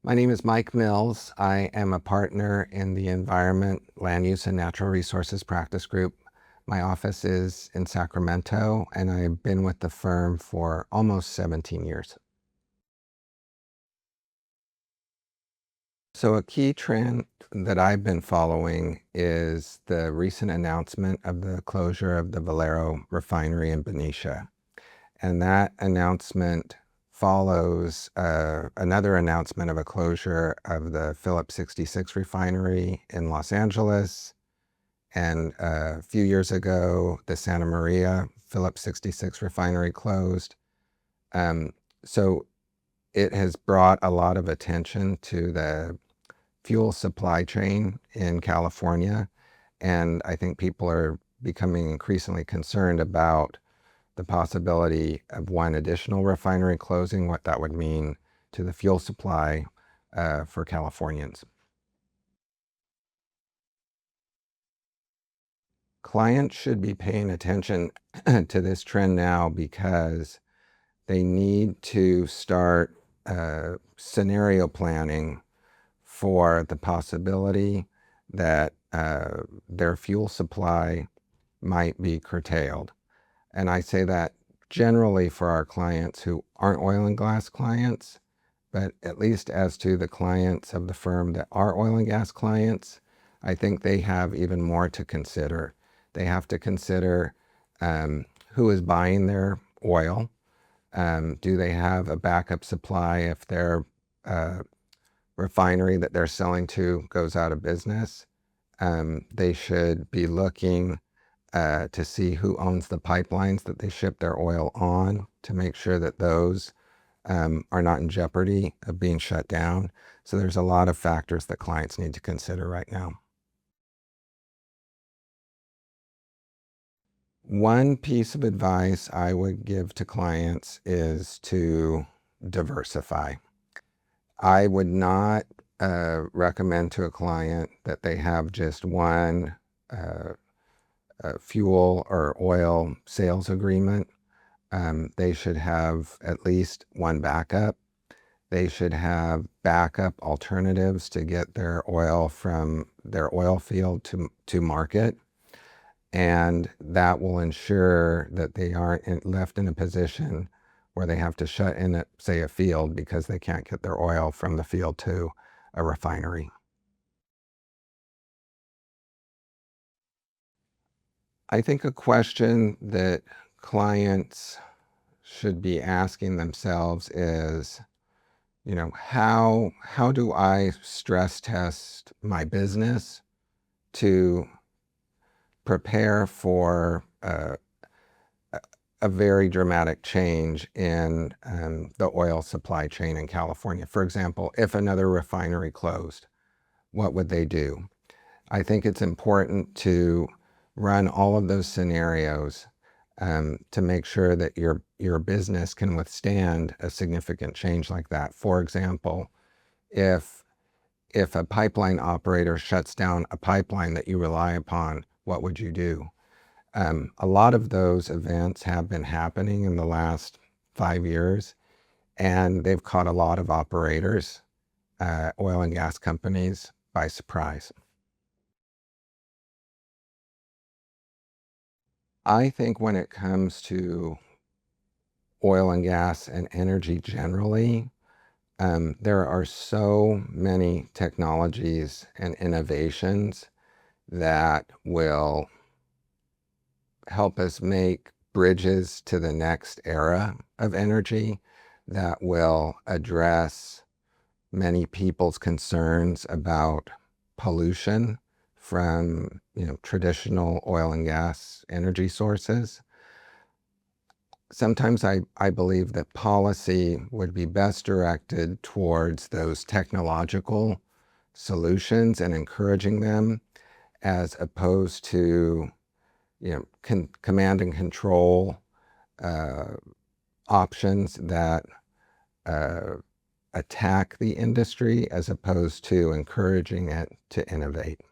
My name is Mike Mills. I am a partner in the Environment, Land Use, and Natural Resources Practice Group. My office is in Sacramento, and I've been with the firm for almost 17 years. So a key trend that I've been following is the recent announcement of the closure of the Valero refinery in Benicia. And that announcement follows another announcement of a closure of the Phillips 66 refinery in Los Angeles. And a few years ago, the Santa Maria Phillips 66 refinery closed. So it has brought a lot of attention to the fuel supply chain in California. And I think people are becoming increasingly concerned about the possibility of one additional refinery closing, what that would mean to the fuel supply for Californians. Clients should be paying attention to this trend now because they need to start scenario planning for the possibility that their fuel supply might be curtailed. And I say that generally for our clients who aren't oil and gas clients, but at least as to the clients of the firm that are oil and gas clients, I think they have even more to consider. They have to consider who is buying their oil. Do they have a backup supply if their refinery that they're selling to goes out of business? They should be looking to see who owns the pipelines that they ship their oil on to make sure that those are not in jeopardy of being shut down. So there's a lot of factors that clients need to consider right now. One piece of advice I would give to clients is to diversify. I would not recommend to a client that they have just one fuel or oil sales agreement. They should have at least one backup. They should have backup alternatives to get their oil from their oil field to market. And that will ensure that they aren't left in a position where they have to shut in, say, a field because they can't get their oil from the field to a refinery. I think a question that clients should be asking themselves is, how do I stress test my business to prepare for a very dramatic change in the oil supply chain in California? For example, if another refinery closed, what would they do? I think it's important to run all of those scenarios to make sure that your business can withstand a significant change like that. For example, if a pipeline operator shuts down a pipeline that you rely upon, what would you do? A lot of those events have been happening in the last 5 years, and they've caught a lot of operators, oil and gas companies, by surprise. I think when it comes to oil and gas and energy generally, there are so many technologies and innovations that will help us make bridges to the next era of energy that will address many people's concerns about pollution from traditional oil and gas energy sources. Sometimes I believe that policy would be best directed towards those technological solutions and encouraging them, as opposed to command and control options that attack the industry as opposed to encouraging it to innovate.